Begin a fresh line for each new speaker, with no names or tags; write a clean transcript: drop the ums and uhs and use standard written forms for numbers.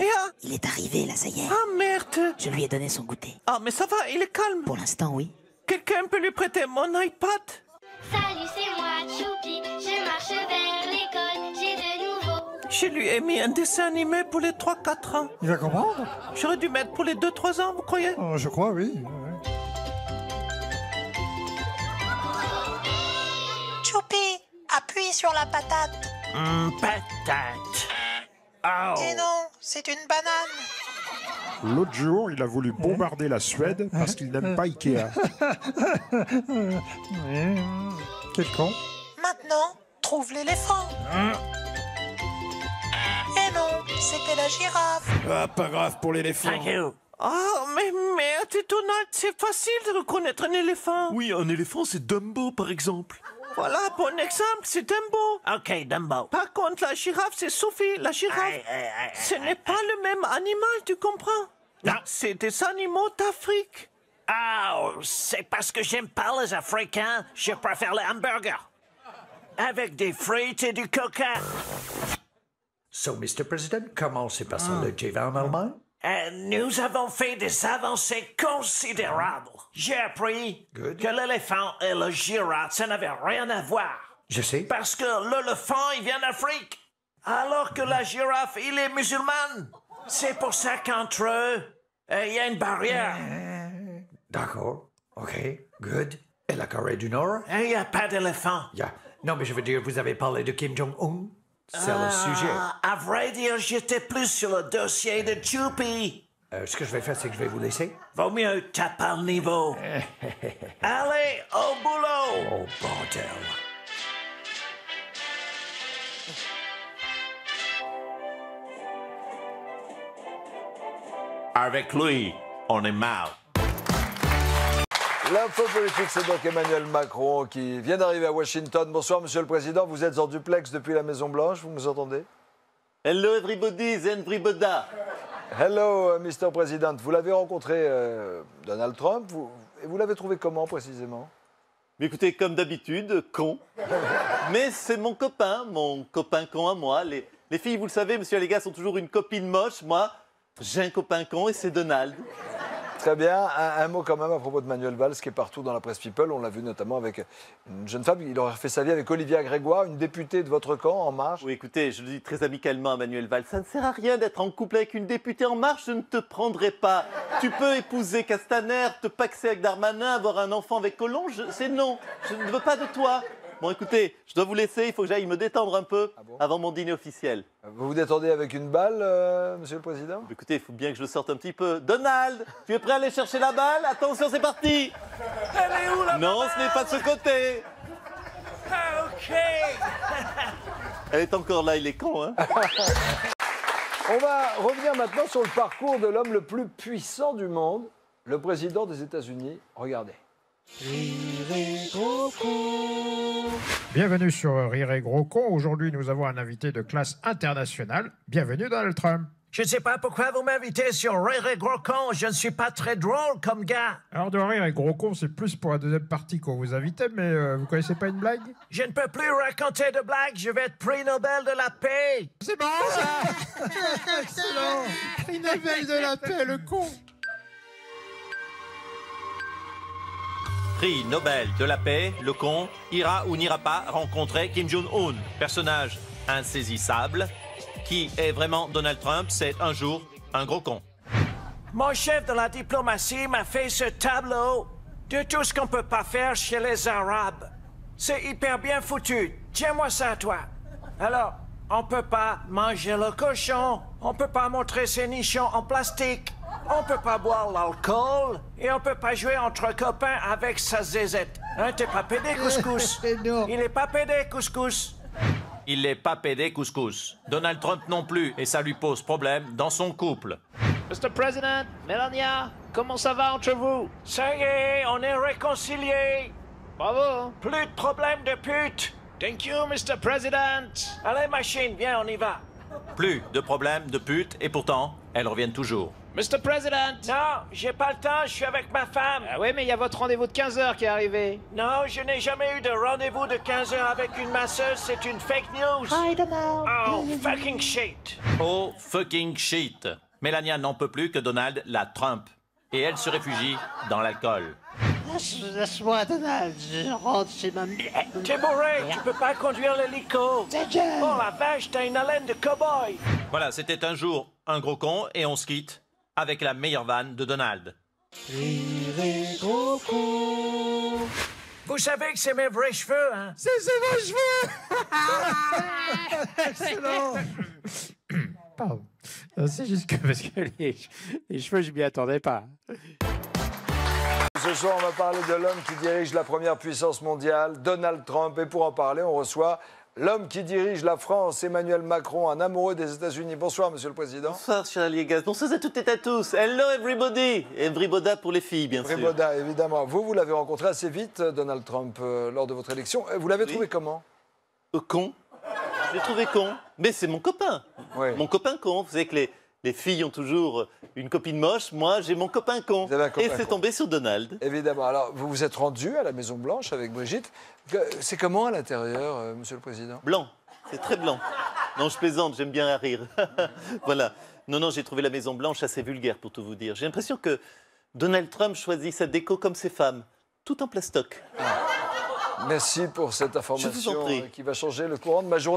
Léa!
Il est arrivé, là, ça y est.
Ah merde!
Je lui ai donné son goûter.
Ah mais ça va, il est calme.
Pour l'instant, oui.
Quelqu'un peut lui prêter mon iPad?
Salut, c'est moi, Choupi. Je marche vers l'école. J'ai de nouveaux.
Je lui ai mis un dessin animé pour les 3-4 ans.
Il va comprendre?
J'aurais dû mettre pour les 2-3 ans, vous croyez?
Oh, je crois, oui.
Choupi, appuie sur la patate.
Patate. Oh.
Et non, c'est une banane.
L'autre jour, il a voulu bombarder la Suède parce qu'il n'aime pas Ikea.
Quel con.
Maintenant, trouve l'éléphant. Et non, c'était la girafe.
Ah, pas grave pour l'éléphant.
Ah, mais merde, Donald, c'est facile de reconnaître un éléphant.
Oui, un éléphant, c'est Dumbo, par exemple.
Voilà, bon exemple, c'est Dumbo.
Ok, Dumbo.
Par contre, la girafe, c'est Sophie, la girafe. Ce n'est pas le même animal, tu comprends?
Non.
C'est des animaux d'Afrique.
Ah, c'est parce que j'aime pas les Africains. Je préfère les hamburgers. Avec des frites et du coca.
So, Mr. President, comment s'est passé le G20 en Allemagne?
Nous avons fait des avancées considérables. J'ai appris que l'éléphant et le girafe, ça n'avait rien à voir.
Je sais.
Parce que l'éléphant, il vient d'Afrique. Alors que la girafe, il est musulmane. C'est pour ça qu'entre eux, il y a une barrière.
D'accord. OK. Good. Et la Corée du Nord?
Il n'y a pas d'éléphant.
Yeah. Non, mais je veux dire, vous avez parlé de Kim Jong-un? C'est le sujet.
À vrai dire, j'étais plus sur le dossier de Choupi.
Ce que je vais faire, c'est que je vais vous laisser.
Vaut mieux taper le niveau. Allez, au boulot!
Oh, bordel.
Avec lui, on est mal.
L'info politique, c'est donc Emmanuel Macron qui vient d'arriver à Washington. Bonsoir, Monsieur le Président. Vous êtes en duplex depuis la Maison-Blanche, vous nous entendez?
Hello everybody, everybody.
Hello, Mr. President. Vous l'avez rencontré, Donald Trump, et vous l'avez trouvé comment, précisément?
Écoutez, comme d'habitude, con. Mais c'est mon copain con à moi. Les filles, vous le savez, monsieur Légas, sont toujours une copine moche. Moi, j'ai un copain con et c'est Donald.
Très bien. Un mot quand même à propos de Manuel Valls, qui est partout dans la presse People. On l'a vu notamment avec une jeune femme. Il aurait fait sa vie avec Olivia Grégoire, une députée de votre camp, En Marche.
Oui, écoutez, je le dis très amicalement à Manuel Valls. Ça ne sert à rien d'être en couple avec une députée En Marche. Je ne te prendrai pas. Tu peux épouser Castaner, te paxer avec Darmanin, avoir un enfant avec Collomb. C'est non. Je ne veux pas de toi. Bon, écoutez, je dois vous laisser. Il faut que j'aille me détendre un peu avant mon dîner officiel.
Vous vous détendez avec une balle, Monsieur le Président?
Écoutez, il faut bien que je sorte un petit peu. Donald, tu es prêt à aller chercher la balle? Attention, c'est parti.
Elle est où, la
Non,
balle?
ce n'est pas de ce côté.
Ah, ok.
Elle est encore là, il est con, hein.
On va revenir maintenant sur le parcours de l'homme le plus puissant du monde, le président des États-Unis. Regardez.
Bienvenue sur Rire et Gros Con. Aujourd'hui, nous avons un invité de classe internationale. Bienvenue, Donald Trump.
Je ne sais pas pourquoi vous m'invitez sur Rire et Gros Con. Je ne suis pas très drôle comme gars.
Alors, de Rire et Gros Con, c'est plus pour la deuxième partie qu'on vous invitait, mais vous connaissez pas une blague?
Je ne peux plus raconter de blagues. Je vais être prix Nobel de la paix.
C'est bon, ça. Excellent. Prix Nobel de la paix, le con.
Prix Nobel de la paix, le con ira ou n'ira pas rencontrer Kim Jong-un, personnage insaisissable, qui est vraiment Donald Trump, c'est un jour un gros con.
Mon chef de la diplomatie m'a fait ce tableau de tout ce qu'on peut pas faire chez les Arabes. C'est hyper bien foutu. Tiens-moi ça, toi. Alors, on peut pas manger le cochon, on peut pas montrer ses nichons en plastique, on peut pas boire l'alcool et on peut pas jouer entre copains avec sa zézette. Hein, t'es pas pédé, couscous? Il est pas pédé, couscous.
Il n'est pas pédé couscous. Donald Trump non plus, et ça lui pose problème dans son couple.
Mr. President, Melania, comment ça va entre vous?
Ça y est, on est réconciliés.
Bravo.
Plus de problème de pute.
Thank you, Mr. President.
Allez, machine, viens, on y va.
Plus de problèmes de pute, et pourtant, elles reviennent toujours.
Mr. President.
Non, j'ai pas le temps, je suis avec ma femme.
Ah oui, mais il y a votre rendez-vous de 15h qui est arrivé.
Non, je n'ai jamais eu de rendez-vous de 15 heures avec une masseuse, c'est une fake news.
I don't know.
Oh, fucking shit.
Oh, fucking shit. Melania n'en peut plus que Donald la trompe. Et elle se réfugie dans l'alcool.
Laisse-moi, Donald, je rentre chez ma mère.
T'es bourré, tu peux pas conduire l'hélico. Oh la vache, t'as une haleine de cow-boy.
Voilà, c'était un jour un gros con et on se quitte avec la meilleure vanne de Donald.
Vous savez que c'est mes vrais cheveux, hein?
C'est vos cheveux. Excellent. Pardon. C'est juste que parce que les cheveux, je m'y attendais pas.
Ce soir, on va parler de l'homme qui dirige la première puissance mondiale, Donald Trump. Et pour en parler, on reçoit l'homme qui dirige la France, Emmanuel Macron, un amoureux des États-Unis. Bonsoir, Monsieur le Président.
Bonsoir, cher Aliegas. Bonsoir à toutes et à tous. Hello, everybody. Everyboda pour les filles, bien sûr.
Everyboda, évidemment. Vous l'avez rencontré assez vite, Donald Trump, lors de votre élection. Vous l'avez trouvé comment?
Con. Je l'ai trouvé con. Mais c'est mon copain.
Oui.
Mon copain con. Vous savez que les filles ont toujours une copine moche. Moi, j'ai mon copain con.
Vous avez un copain
et c'est
con.
tombé sur Donald.
Évidemment. Alors, vous vous êtes rendu à la Maison-Blanche avec Brigitte. C'est comment à l'intérieur, Monsieur le Président?
Blanc. C'est très blanc. Non, je plaisante, j'aime bien rire. Voilà. Non, j'ai trouvé la Maison-Blanche assez vulgaire, pour tout vous dire. J'ai l'impression que Donald Trump choisit sa déco comme ses femmes, tout en plastoc.
Merci pour cette information
Je vous en prie.
qui va changer le courant de ma journée.